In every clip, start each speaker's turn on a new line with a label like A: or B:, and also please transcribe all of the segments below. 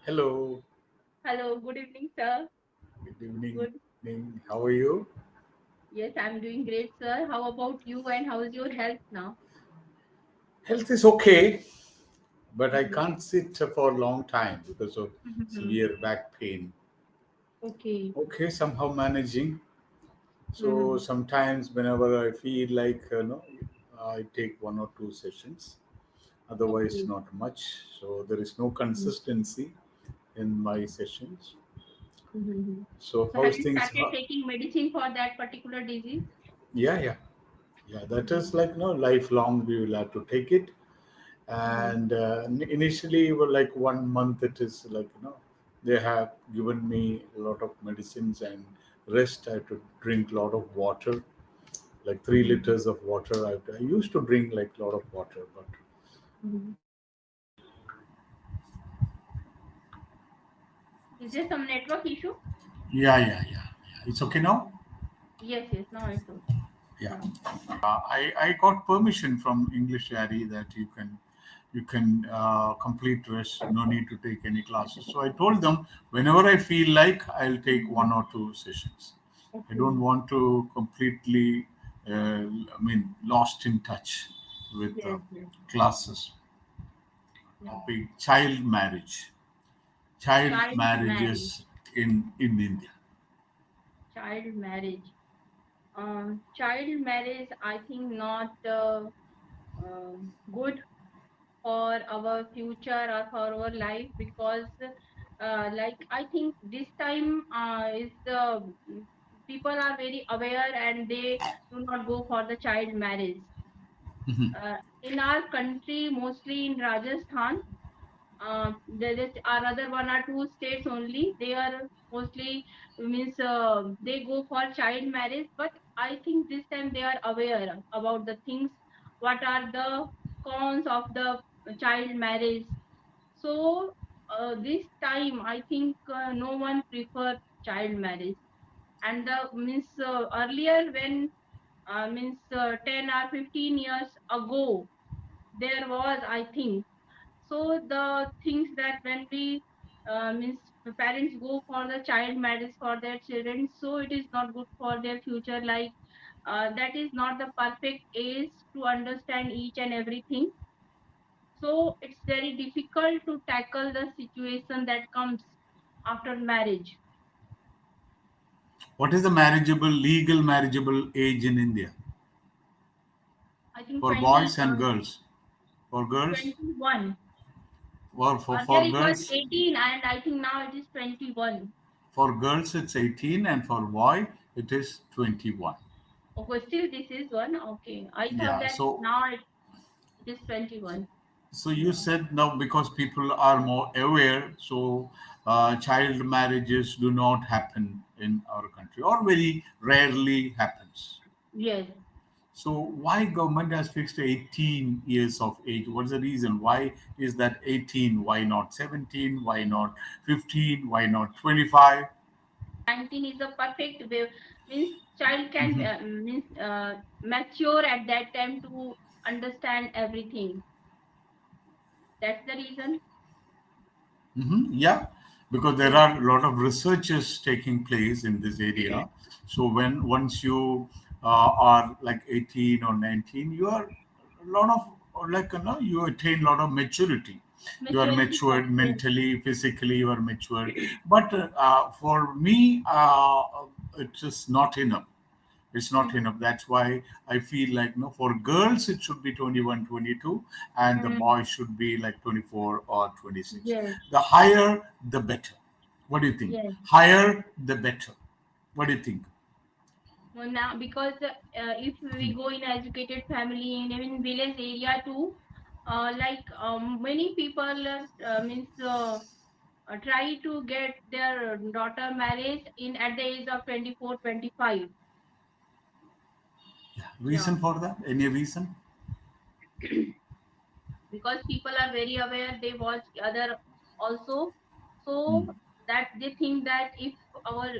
A: Hello,
B: Hello, good evening, sir.
A: good evening.
B: Good.
A: How are you?
B: Yes, I'm doing great, sir. How about you and how is your health now?
A: Health is okay, but I
B: Mhm.
A: can't sit for a long time because of
B: Mhm.
A: severe back pain.
B: Okay.
A: Okay, somehow managing. So
B: Mhm.
A: sometimes whenever I feel like, I take one or two sessions. Otherwise,
B: Okay.
A: not much. So there is no
B: Mhm.
A: consistency in my sessions.
B: Mhm.
A: So
B: So, have
A: how's
B: you
A: things?
B: started taking medicine for that particular disease?
A: Yeah, yeah, yeah. That is
B: Mhm.
A: like no lifelong. We will have to take it.
B: Mhm.
A: And initially were like 1 month it is like they have given me a lot of medicines and rest. I have to drink a lot of water, like three
B: Mhm.
A: liters of water. I used to drink like a lot of water, but
B: Mhm. Is there some network issue?
A: yeah, it's okay now.
B: Yes, yes. Now it's okay.
A: Yeah.
B: Now.
A: I got permission from Englishyaari that you can complete rest, no need to take any classes. So I told them whenever I feel like I'll take
B: Mhm.
A: one or two sessions. I don't
B: Okay.
A: want to completely, lost in touch with
B: Yes, yes.
A: classes.
B: Yeah.
A: Topic child
B: Child marriage.
A: marriages in India.
B: Child marriage. Child marriage, I think not good for our future or for our life because like I think this time is the people are very aware and they do not go for the child marriage. In our country, mostly in Rajasthan, there are other one or two states only. They are mostly means they go for child marriage, but I think this time they are aware about the things. What are the cons of the child marriage? So this time, I think no one prefer child marriage. And the means earlier when means 10 or 15 years ago, there was I think so the things that when we means the parents go for the child marriage for their children, so it is not good for their future. Like that is not the perfect age to understand each and everything. So it's very difficult to tackle the situation that comes after marriage.
A: What is the legal marriageable age in India
B: I think
A: for boys and girls? For girls,
B: 21.
A: or
B: Earlier
A: for
B: it was
A: girls,
B: 18 and I think now it is 21.
A: it's 18, and for boy it is 21.
B: Okay, still this is one. Okay. I thought
A: Yeah.
B: that now it is 21.
A: So you
B: Yeah.
A: said now because people are more aware, so child marriages do not happen in our country or very rarely happens.
B: Yes.
A: So why government has fixed 18 years of age? What's the reason? Why is that 18? Why not 17? Why not 15? Why not 25?
B: 19 is a perfect way. Means child can
A: Mhm.
B: means mature at that time to understand everything. That's the reason.
A: Yeah, because there
B: Yes.
A: are a lot of researches taking place in this area. So when once you are like 18 or 19, you are a lot of like you attain a lot of maturity. You are
B: Maturity for
A: matured
B: yes.
A: mentally, physically. You are matured. But for me, it is not enough. It's not
B: Mhm.
A: enough. That's why I feel like no, for girls it should be 21, 22, and the
B: Mhm.
A: boy should be like 24 or 26.
B: Yes.
A: The higher the better. What do you think?
B: Yes.
A: Higher the better. What do you think?
B: Well, now because if we go in educated family in even village area too, like many people means try to get their daughter married in at the age of 24, 25.
A: Yeah.
B: Yeah.
A: Reason for that? Any reason?
B: Because people are very aware, they watch other also, so
A: Hmm.
B: that they think that if our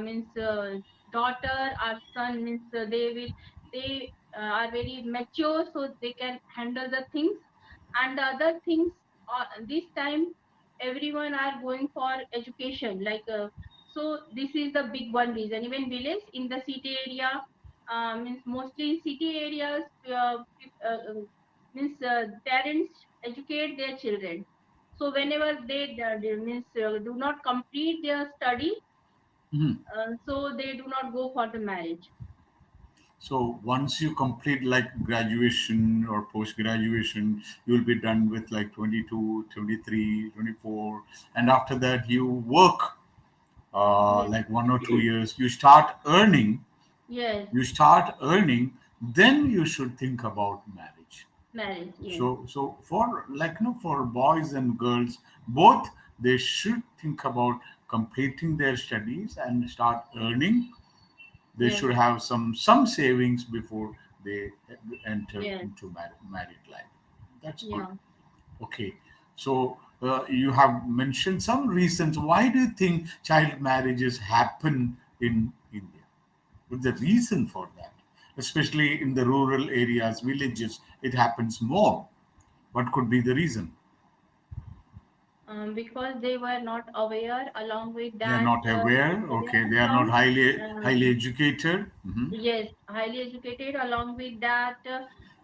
B: means daughter or son means they are very mature so they can handle the things. And the other things this time, everyone are going for education. So this is the big one reason. Even village in the city area, means mostly in city areas, means parents educate their children. So whenever they means do not complete their study,
A: Mhm.
B: so they do not go for the marriage.
A: So once you complete like graduation or post graduation, you will be done with like 22, 23, 24, and after that you work
B: Yes,
A: like 1 or 2 years.
B: yes,
A: You start earning, then you should think about marriage.
B: marriage. Yes,
A: So for like for boys and girls both, they should think about completing their studies and start earning. They
B: yes,
A: should have some savings before they enter
B: yes,
A: into married life. That's good.
B: yeah.
A: Okay. So you have mentioned some reasons. Why do you think child marriages happen in India? What's the reason for that? Especially in the rural areas, villages, it happens more. What could be the reason?
B: Because they were not aware. Along with
A: They are
B: that,
A: not aware.
B: there
A: Okay,
B: are
A: they are not
B: some,
A: highly
B: um,
A: educated. Mhm.
B: yes, highly educated. Along with that,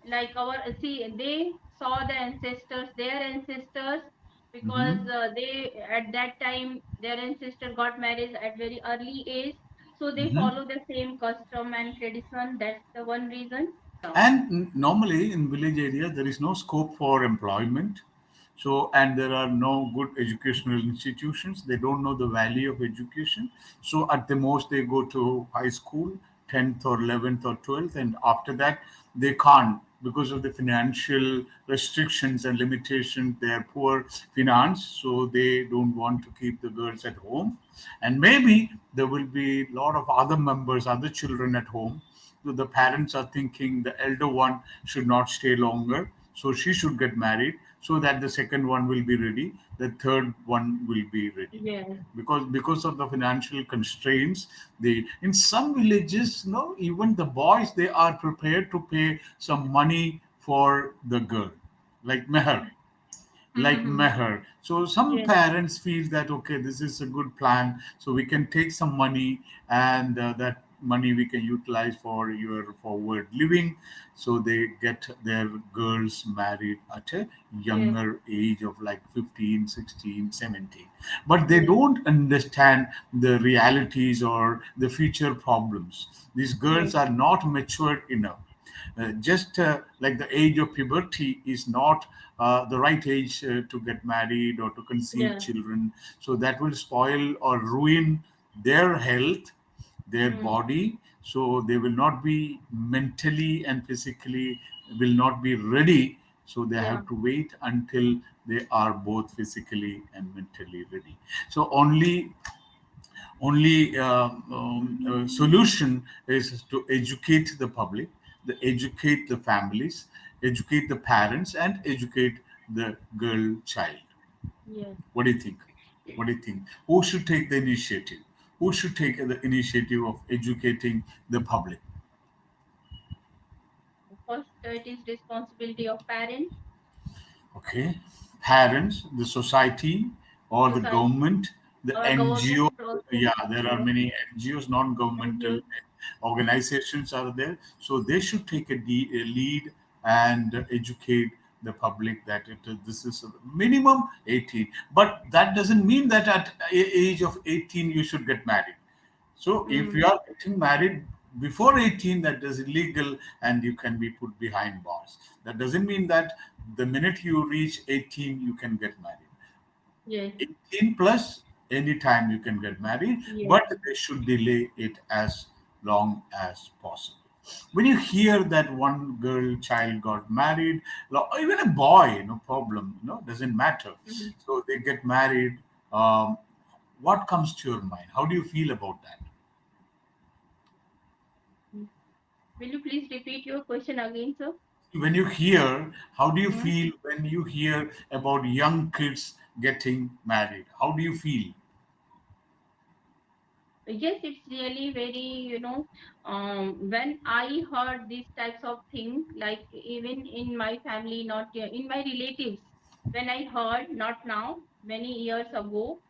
B: like our see, they saw the ancestors, their ancestors, because
A: Mhm.
B: they at that time their ancestor got married at very early age, so they
A: Mhm.
B: follow the same custom and tradition. That's the one reason.
A: And normally in village area, there is no scope for employment. So, and there are no good educational institutions. They don't know the value of education. So, at the most, they go to high school, 10th or 11th or 12th, and after that, they can't because of the financial restrictions and limitations. They are poor finance, so they don't want to keep the girls at home. And maybe there will be a lot of other members, other children at home. So the parents are thinking the elder one should not stay longer, so she should get married so that the second one will be ready, the third one will be ready.
B: Yes,
A: Because of the financial constraints, they in some villages, even the boys, they are prepared to pay some money for the girl, like meher, like
B: mm-hmm.
A: meher. So some
B: Yes,
A: parents feel that okay, this is a good plan, so we can take some money, and that money we can utilize for your forward living. So they get their girls married at a
B: yes,
A: younger age of like 15, 16, 17. But they
B: yes,
A: don't understand the realities or the future problems. These
B: yes,
A: girls are not matured enough. Just like the age of puberty is not the right age to get married or to conceive
B: yeah,
A: children. So that will spoil or ruin their health, their
B: mm,
A: body. So they will not be mentally and physically will not be ready. So they
B: yeah,
A: have to wait until they are both physically and mentally ready. So only solution is to educate the public, educate the families, educate the parents, and educate the girl child.
B: yes.
A: What do you think? What do you think? Who should take the initiative? Who should take the initiative of educating the public?
B: First, it is responsibility of parents,
A: Okay, parents, the society, or the
B: society,
A: government, the
B: or
A: NGO.
B: government also.
A: Yeah, there are
B: Yes,
A: many NGOs, non-governmental
B: NGOs.
A: organizations are there. So they should take a lead and educate the public that this is a minimum 18. But that doesn't mean that at age of 18 you should get married. So if
B: Mm,
A: you are getting married before 18, that is illegal and you can be put behind bars. That doesn't mean that the minute you reach 18, you can get married.
B: yes,
A: 18 plus, anytime you can get married,
B: yes.
A: but they should delay it as long as possible. When you hear that one girl child got married, or even a boy, no problem, doesn't matter.
B: Mhm.
A: So they get married. Um, what comes to your mind? How do you feel about that?
B: Mm. Will you please repeat your question again, sir?
A: When you hear, how do you
B: Mm.
A: feel when you hear about young kids getting married? How do you feel?
B: Yes, it's really very, when I heard these types of things, like even in my family, not in my relatives, when I heard, not now. many years ago.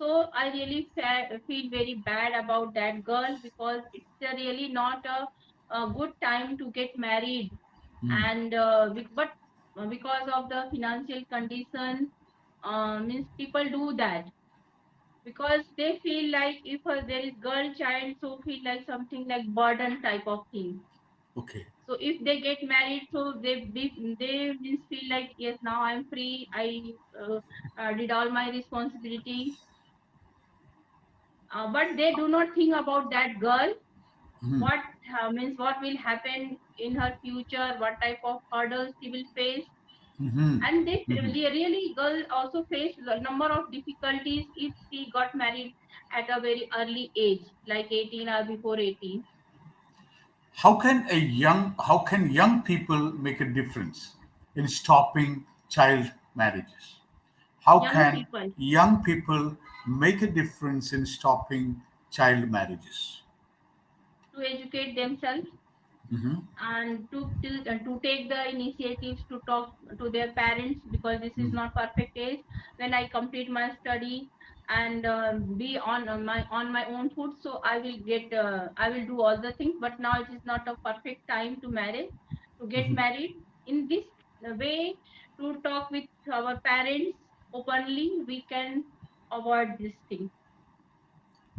B: So I really feel very bad about that girl because it's really not a good time to get married,
A: Hmm.
B: and but because of the financial condition, means people do that because they feel like if there is girl child, so feel like something like burden type of thing.
A: Okay.
B: So if they get married, so they means feel like yes, now I'm free. I did all my responsibility, but they do not think about that girl.
A: Hmm.
B: What means what will happen in her future? What type of hurdles she will face?
A: Hmm.
B: And they
A: Hmm.
B: really girl also face a number of difficulties if she got married at a very early age, like 18 or before 18.
A: How can young people make a difference in stopping child marriages? How
B: Young
A: can
B: people
A: young people make a difference in stopping child marriages?
B: to educate themselves
A: Hmm.
B: and to take the initiatives to talk to their parents because this is not perfect age. When I complete my study and be on my own foot, so I will do all the things, but now it is not a perfect time to get married. In this way, to talk with our parents openly, we can avoid this thing.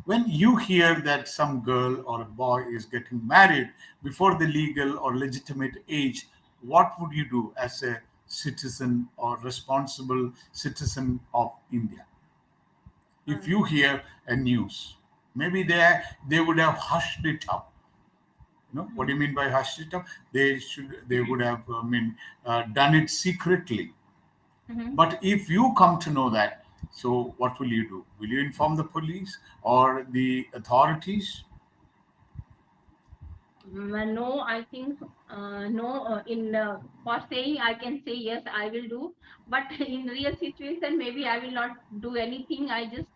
A: When you hear that some girl or a boy is getting married before the legal or legitimate age, what would you do as a citizen or responsible citizen of India? If
B: uh,
A: you hear a news, maybe they would have hushed it up. What do
B: mhm.
A: you mean by hushed it up? They would have done it secretly.
B: Mhm.
A: But if you come to know that, so what will you do? Will you inform the police or the authorities?
B: No, I think no. In for saying, I can say yes, I will do. But in real situation, maybe I will not do anything. I just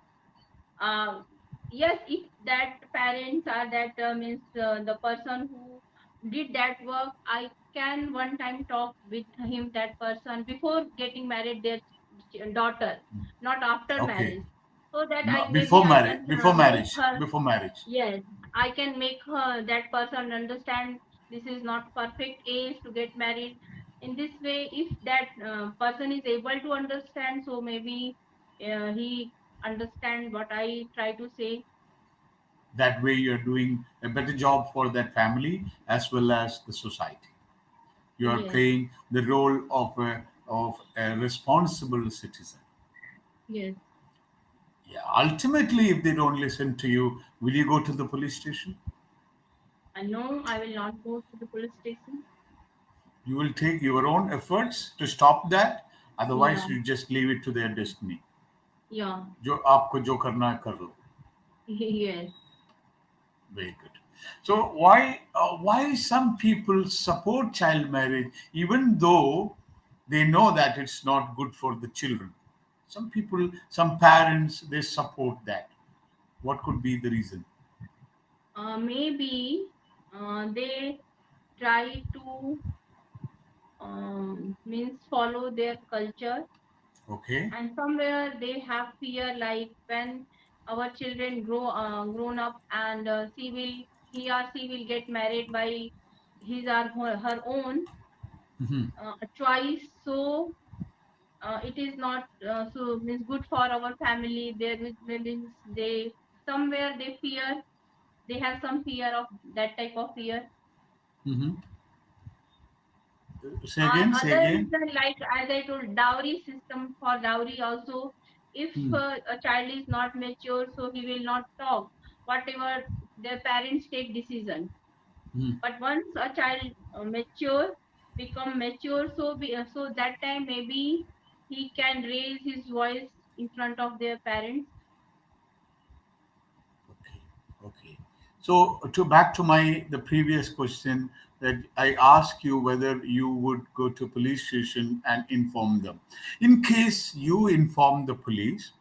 B: uh, yes, if that parents are that means the person who did that work, I can one time talk with him, that person, before getting married, their daughter, not after
A: Okay.
B: marriage, so that
A: No,
B: I maybe
A: before
B: I
A: marriage.
B: can
A: Before
B: make
A: marriage.
B: her.
A: Before marriage.
B: Yes, I can make her that person understand this is not perfect age to get married. In this way, if that person is able to understand, so maybe he understand what I try to say.
A: That way, you're doing a better job for that family as well as the society. You are
B: Yes,
A: playing the role of a responsible citizen.
B: yes.
A: Yeah. Ultimately, if they don't listen to you, will you go to the police station?
B: I know I will not go to the police station.
A: You will take your own efforts to stop that.
B: Yeah,
A: Otherwise, you just leave it to their destiny.
B: yeah,
A: जो आपको जो करना है कर लो.
B: yes.
A: Very good. So why some people support child marriage even though they know that it's not good for the children? Some people, some parents, they support that. What could be the reason?
B: Maybe they try to means follow their culture,
A: Okay.
B: and somewhere they have fear like when our children grown up and he or she will get married by his or her own
A: Mhm.
B: choice, so it is not so means good for our family. Means they somewhere they fear, they have some fear of that type of fear.
A: Mhm. Say again. Say
B: Other
A: again.
B: reason, like as I told, dowry system, for dowry also, if
A: Hmm.
B: a child is not mature, so he will not talk. Whatever their parents take decision.
A: Hmm.
B: But once a child become mature, so that time maybe he can raise his voice in front of their parents.
A: Okay. Okay. So to back to my the previous question that I asked you whether you would go to police station and inform them. In case you inform the police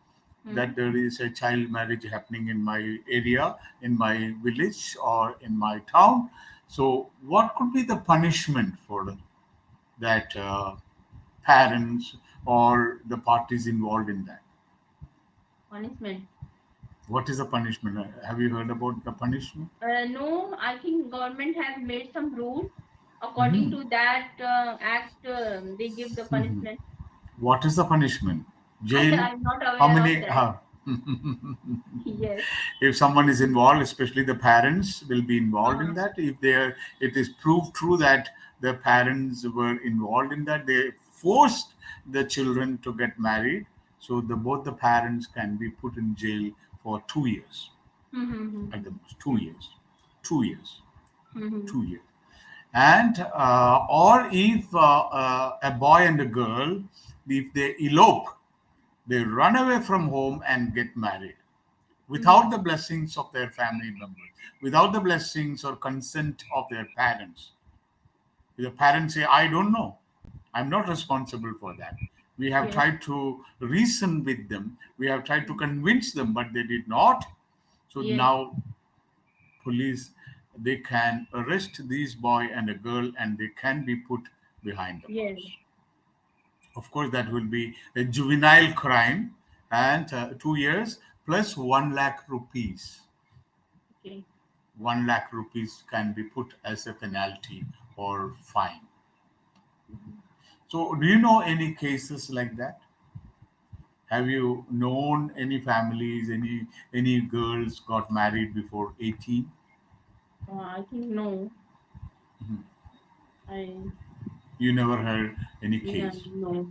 A: that
B: Hmm.
A: there is a child marriage happening in my area, in my village, or in my town, so what could be the punishment for that parents or the parties involved in that?
B: punishment.
A: What is the punishment? Have you heard about the punishment?
B: No, I think government has made some rule. According
A: Mhm.
B: to that act, they give the
A: Mhm.
B: punishment.
A: What is the punishment? Jail?
B: I'm not
A: How
B: aware of
A: many?
B: that. Yes,
A: If someone is involved, especially the parents will be involved in
B: uh-huh.
A: that. If it is proved true that the parents were involved in that, they forced the children to get married. So both the parents can be put in jail for 2 years at the
B: Mm-hmm.
A: most. 2 years, 2 years,
B: Mm-hmm.
A: 2 years. And or if a boy and a girl, if they elope, they run away from home and get married without
B: Mm-hmm.
A: the blessings of their family members, without the blessings or consent of their parents. The parents say, I don't know, I'm not responsible for that. We have
B: Yes,
A: tried to reason with them, we have tried to convince them, but they did not. So
B: yes,
A: now police, they can arrest this boy and a girl and they can be put behind the
B: yes.
A: bars. Of course, that will be a juvenile crime, and 2 years plus 1 lakh rupees.
B: Okay.
A: 1 lakh rupees can be put as a penalty or fine.
B: Mm-hmm.
A: So, do you know any cases like that? Have you known any families, any girls got married before 18?
B: I think no. I
A: You never heard any
B: Yeah,
A: case.
B: no.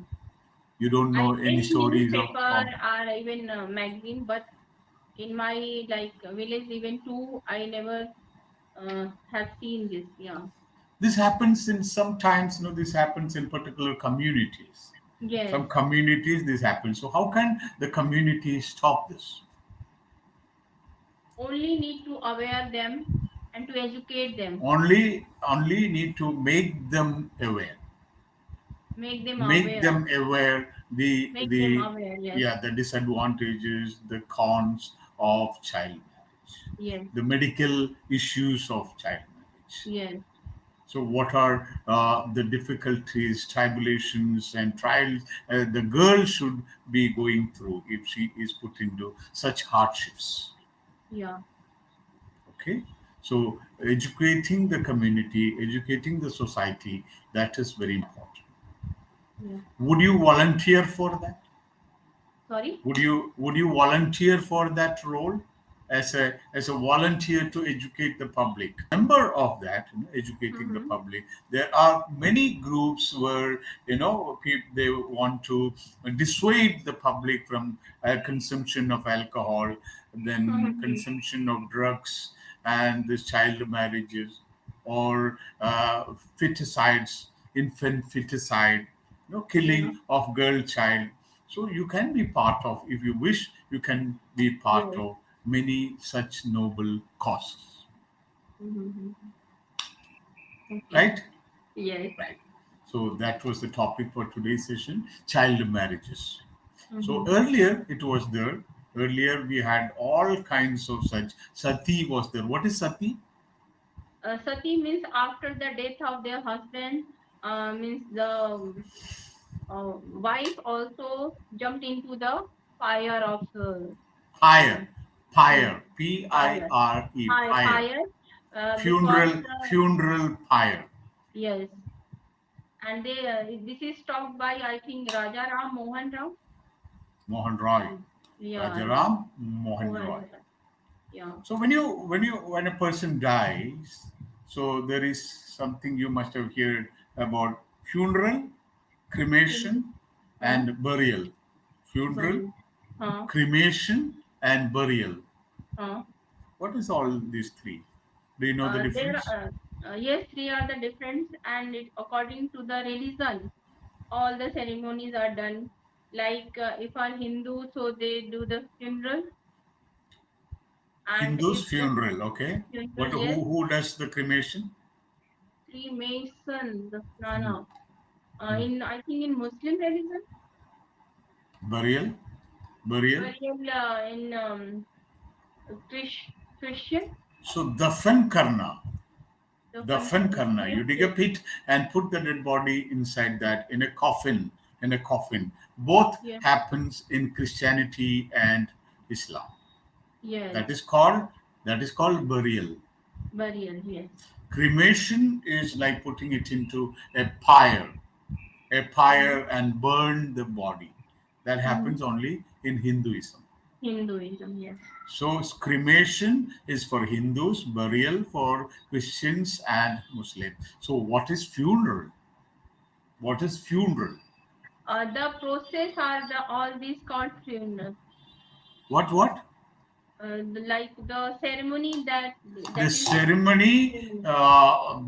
A: You don't
B: I
A: know
B: read
A: any stories
B: newspaper
A: of
B: or even magazine, but in my like village even too, I never have seen this. Yeah.
A: this happens in sometimes, this happens in particular communities.
B: Yes.
A: Some communities this happens. So how can the community stop this?
B: Only need to aware them and to educate them,
A: Only need to make them aware.
B: make them
A: Make
B: aware,
A: them aware
B: make them
A: the
B: aware. Yes.
A: yeah, the disadvantages, the cons of child marriage,
B: Yes.
A: the medical issues of child marriage.
B: Yes.
A: So, what are the difficulties, tribulations, and trials the girl should be going through if she is put into such hardships?
B: Yeah.
A: Okay, so educating the community, educating the society, that is very important.
B: Yeah.
A: Would you volunteer for that?
B: Sorry.
A: Would you volunteer for that role as a volunteer to educate the public? Member of that, educating the
B: Mm-hmm.
A: public. There are many groups where they want to dissuade the public from consumption of alcohol, then
B: Mm-hmm.
A: consumption of drugs, and this child marriages or feticides, infant feticide,
B: Yeah.
A: killing of girl child. So you can be part of, if you wish, you can be part
B: Yes.
A: of many such noble causes.
B: Mm-hmm. Okay.
A: Right?
B: Yes.
A: Right. So that was the topic for today's session, child marriages. So
B: Mm-hmm.
A: earlier it was there. Earlier we had all kinds of such. Sati was there. What is sati?
B: Sati means after the death of their husband, means the wife also jumped into the fire of uh,
A: Pyre.
B: yes,
A: Pyre. Pire.
B: fire,
A: Pyre.
B: fire, because
A: Funeral pyre.
B: yes, and they this is stopped by I think Raja Ram Mohan Rao.
A: Mohan Roy.
B: Yeah, yeah,
A: Rajaram Mohan
B: Mohan
A: Roy.
B: Rao. Yeah.
A: So when a person dies, so there is something you must have heard about: funeral,
B: Mhm.
A: cremation,
B: Huh?
A: and burial. Funeral,
B: Bari. Huh?
A: cremation, and burial.
B: Huh?
A: What is all these three? Do you know the
B: There
A: difference?
B: yes, three are the difference, and it, according to the religion, all the ceremonies are done. Like if are Hindu, so they do the funeral, and if
A: Hindus funeral, okay. What
B: funeral, yes,
A: who does the cremation?
B: Freemason, the no,
A: Hmm.
B: no.
A: Hmm.
B: In I think in Muslim religion,
A: Burial, burial.
B: burial in Christian,
A: So dafan karna.
B: the
A: The
B: fun
A: fin
B: karna.
A: karna.
B: Yes,
A: You dig a
B: yes,
A: pit and put the dead body inside that in a coffin. In a coffin. Both
B: yes.
A: happens in Christianity and Islam.
B: Yes.
A: That is called burial.
B: Burial. Yes.
A: Cremation is like putting it into a
B: Mm-hmm.
A: pyre and burn the body. That
B: Mm-hmm.
A: happens only in Hinduism.
B: Hinduism. Yes.
A: So cremation is for Hindus, burial for Christians and Muslims. So what is funeral? What is funeral?
B: The process are the all these called funeral.
A: What?
B: Like the ceremony
A: The
B: that is
A: ceremony
B: funeral.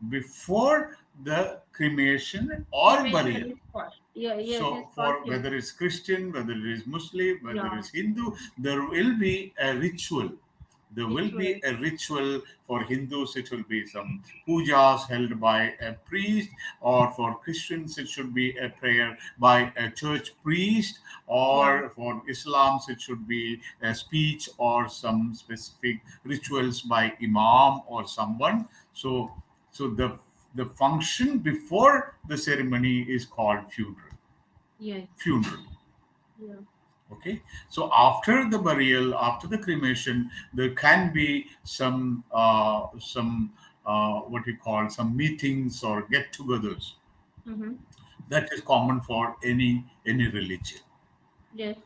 A: before the cremation or
B: Cremation
A: burial.
B: is called. Yeah. Yes. It's
A: So,
B: called
A: for
B: funeral.
A: whether it's Christian, whether it is Muslim, whether
B: Yeah.
A: it's Hindu, there will be a ritual. There will be
B: Ritual.
A: a ritual. For Hindus, it will be some pujas held by a priest, or for Christians, it should be a prayer by a church priest,
B: Yeah.
A: or for Islams, it should be a speech or some specific rituals by imam or someone. So the function before the ceremony is called
B: Yes.
A: funeral.
B: Yeah.
A: Okay, so after the burial, after the cremation, there can be some what you call some meetings or get-togethers.
B: Mm-hmm.
A: That is common for any religion.
B: Yes.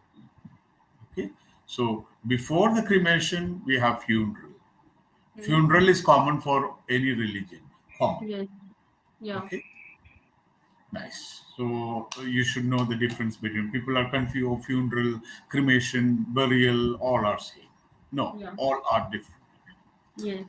A: Okay, so before the cremation, we have funeral.
B: Mm-hmm.
A: Funeral is common for any religion. Common.
B: Yes. Yeah.
A: Okay, nice. So you should know the difference between people are confused. Oh, funeral, cremation, burial, all are same. No,
B: Yeah.
A: all are different.
B: Yes.